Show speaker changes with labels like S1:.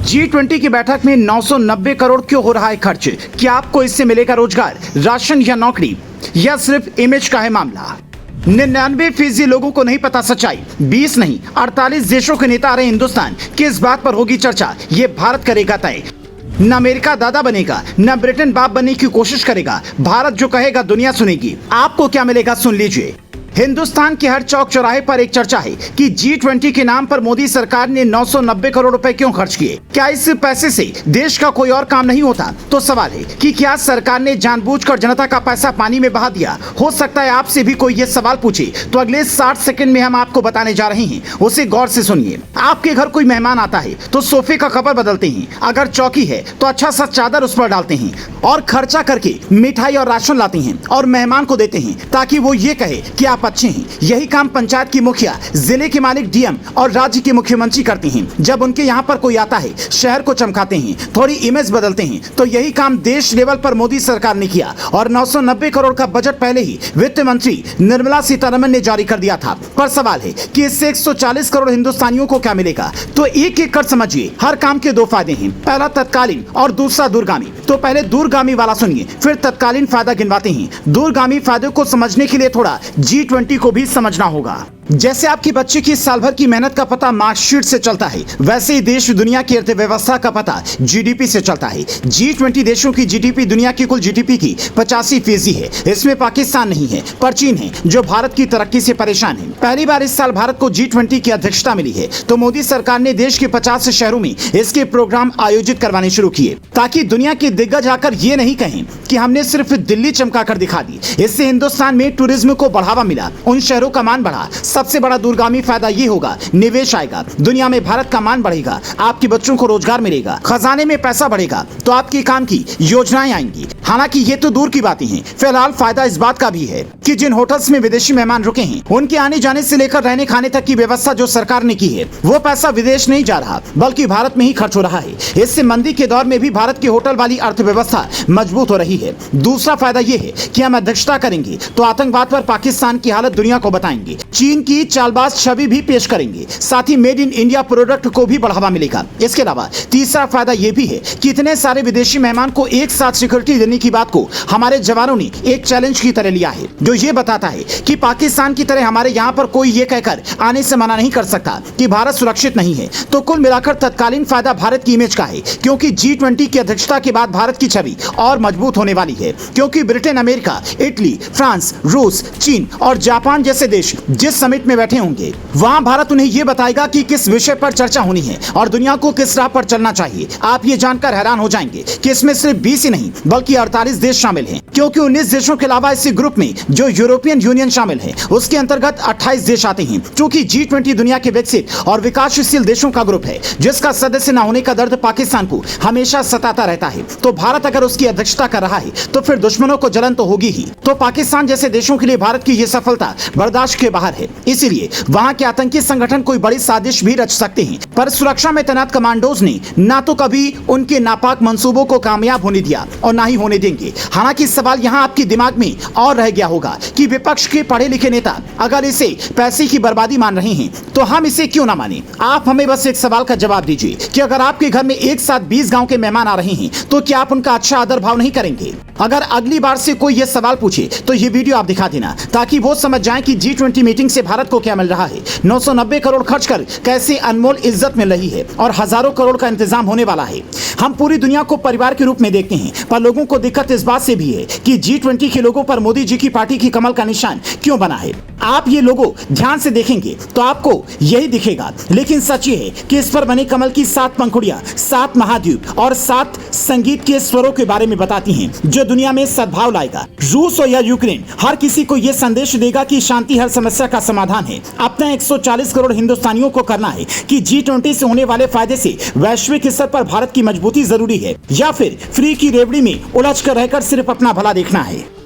S1: G20 की बैठक में 990 करोड़ क्यों हो रहा है खर्च? क्या आपको इससे मिलेगा रोजगार, राशन या नौकरी, या सिर्फ इमेज का है मामला? 99% लोगों को नहीं पता सच्चाई। 20 नहीं 48 देशों के नेता आ रहे हिंदुस्तान। किस बात पर होगी चर्चा, ये भारत करेगा तय। न अमेरिका दादा बनेगा, न ब्रिटेन बाप बनने की कोशिश करेगा। भारत जो कहेगा दुनिया सुनेगी। आपको क्या मिलेगा सुन लीजिए। हिंदुस्तान के हर चौक चौराहे पर एक चर्चा है कि G20 के नाम पर मोदी सरकार ने 990 करोड़ रुपए क्यों खर्च किए। क्या इस पैसे से देश का कोई और काम नहीं होता? तो सवाल है कि क्या सरकार ने जानबूझकर जनता का पैसा पानी में बहा दिया? हो सकता है आपसे भी कोई ये सवाल पूछे, तो अगले 60 सेकंड में हम आपको बताने जा रहे हैं, उसे गौर से सुनिए। आपके घर कोई मेहमान आता है तो सोफे का कवर बदलते हैं, अगर चौकी है तो अच्छा सा चादर उस पर डालते हैं और खर्चा करके मिठाई और राशन लाते हैं और मेहमान को देते हैं ताकि वो ये कहे कि आप अच्छे हैं। यही काम पंचायत की मुखिया, जिले के मालिक डीएम और राज्य के मुख्यमंत्री करते हैं। जब उनके यहाँ पर कोई आता है, शहर को चमकाते हैं, थोड़ी इमेज बदलते हैं। तो यही काम देश लेवल पर मोदी सरकार ने किया और 990 करोड़ का बजट पहले ही वित्त मंत्री निर्मला सीतारमण ने जारी कर दिया था। पर सवाल है कि इससे 140 करोड़ हिंदुस्तानियों को क्या मिलेगा? तो एक एक कर समझिए। हर काम के दो फायदे हैं, पहला तत्कालीन और दूसरा दूरगामी। तो पहले दूरगामी वाला सुनिए, फिर तत्कालीन फायदा गिनवाते हैं। दूरगामी फायदे को समझने के लिए थोड़ा G20 को भी समझना होगा। जैसे आपके बच्चे की साल भर की मेहनत का पता मार्कशीट से चलता है, वैसे ही देश दुनिया की अर्थव्यवस्था का पता जीडीपी से चलता है। G20 देशों की जीडीपी दुनिया की कुल जीडीपी की 85% है। इसमें पाकिस्तान नहीं है, पर चीन है, जो भारत की तरक्की से परेशान है। पहली बार इस साल भारत को G20 की अध्यक्षता मिली है, तो मोदी सरकार ने देश के 50 शहरों में इसके प्रोग्राम आयोजित करवाने शुरू किए, ताकि दुनिया के दिग्गज आकर ये नहीं कहें कि हमने सिर्फ दिल्ली चमका कर दिखा दी। इससे हिंदुस्तान में टूरिज्म को बढ़ावा मिला, उन शहरों का मान बढ़ा। सबसे बड़ा दूरगामी फायदा ये होगा, निवेश आएगा, दुनिया में भारत का मान बढ़ेगा, आपके बच्चों को रोजगार मिलेगा, खजाने में पैसा बढ़ेगा, तो आपके काम की योजनाएं आएंगी। हालांकि ये तो दूर की बातें हैं। फिलहाल फायदा इस बात का भी है कि जिन होटल्स में विदेशी मेहमान रुके हैं, उनके आने जाने से लेकर रहने खाने तक की व्यवस्था जो सरकार ने की है, वो पैसा विदेश नहीं जा रहा, बल्कि भारत में ही खर्च हो रहा है। इससे मंदी के दौर में भी भारत की होटल वाली अर्थव्यवस्था मजबूत हो रही है। दूसरा फायदा ये है कि हम अध्यक्षता करेंगे तो आतंकवाद पर पाकिस्तान की हालत दुनिया को बताएंगे, चीन की चालबाज छवि भी पेश करेंगे, साथ he made in India product को भी बढ़ावा मिलेगा। इसके अलावा तीसरा फायदा ये भी है कि इतने सारे विदेशी मेहमान को एक साथ सिक्योरिटी देने की बात को हमारे जवानों ने एक चैलेंज की तरह लिया है, जो ये बताता है कि पाकिस्तान की तरह हमारे यहाँ पर कोई ये कहकर आने से मना नहीं कर सकता कि भारत सुरक्षित नहीं है। तो कुल मिलाकर तत्कालीन फायदा भारत की इमेज का है, क्योंकि G20 की अध्यक्षता के बाद भारत की छवि और मजबूत होने वाली है, क्योंकि ब्रिटेन, अमेरिका, इटली, फ्रांस, रूस, चीन और जापान जैसे देश जिस समिट में बैठे होंगे, वहां भारत उन्हें यह बताएगा कि किस विषय पर चर्चा होनी है और दुनिया को किस राह पर चलना चाहिए। आप ये जानकर हैरान हो जाएंगे कि इसमें सिर्फ 20 ही नहीं बल्कि 48 देश शामिल हैं, क्योंकि 19 देशों के अलावा इसी ग्रुप में जो यूरोपियन यूनियन शामिल है, उसके अंतर्गत 28 देश आते हैं। चूंकि G20 दुनिया के विकसित और विकासशील देशों का ग्रुप है, जिसका सदस्य न होने का दर्द पाकिस्तान को हमेशा सताता रहता है। तो भारत अगर उसकी अध्यक्षता कर रहा है तो फिर दुश्मनों को जलन तो होगी ही। तो पाकिस्तान जैसे देशों के लिए भारत की यह सफलता बर्दाश्त के बाहर है। इसीलिए वहां के आतंकी संगठन कोई बड़ी साजिश भी रच सकते हैं, पर सुरक्षा में तैनात कमांडोज ने ना तो कभी उनके नापाक मंसूबों को कामयाब होने दिया और ना ही होने देंगे। हालांकि सवाल यहाँ आपके दिमाग में और रह गया होगा कि विपक्ष के पढ़े लिखे नेता अगर इसे पैसे की बर्बादी मान रहे हैं, तो हम इसे क्यों ना माने? आप हमें बस एक सवाल का जवाब दीजिए कि अगर आपके घर में एक साथ 20 गांव के मेहमान आ रहे हैं, तो क्या आप उनका अच्छा आदर भाव नहीं करेंगे? अगर अगली बार से कोई ये सवाल पूछे तो ये वीडियो आप दिखा देना, ताकि वो समझ जाएं कि G20 मीटिंग से भारत को क्या मिल रहा है। 990 करोड़ खर्च कर कैसे अनमोल इज्जत मिल रही है और हजारों करोड़ का इंतजाम होने वाला है। हम पूरी दुनिया को परिवार के रूप में देखते हैं, पर लोगों को दिक्कत इस बात से भी है कि G20 के लोगों पर मोदी जी की पार्टी की कमल का निशान क्यों बना है। आप ये लोगो ध्यान से देखेंगे तो आपको यही दिखेगा, लेकिन सच ये है कि इस पर बने कमल की 7 पंखुड़ियां 7 महाद्वीप और 7 संगीत के स्वरों के बारे में बताती हैं, जो दुनिया में सद्भाव लाएगा। रूस हो या यूक्रेन, हर किसी को यह संदेश देगा कि शांति हर समस्या का समाधान है। अपना 140 करोड़ हिंदुस्तानियों को करना है कि G20 से होने वाले फायदे से वैश्विक स्तर पर भारत की मजबूती जरूरी है, या फिर फ्री की रेवड़ी में उलझ कर रहकर सिर्फ अपना भला देखना है।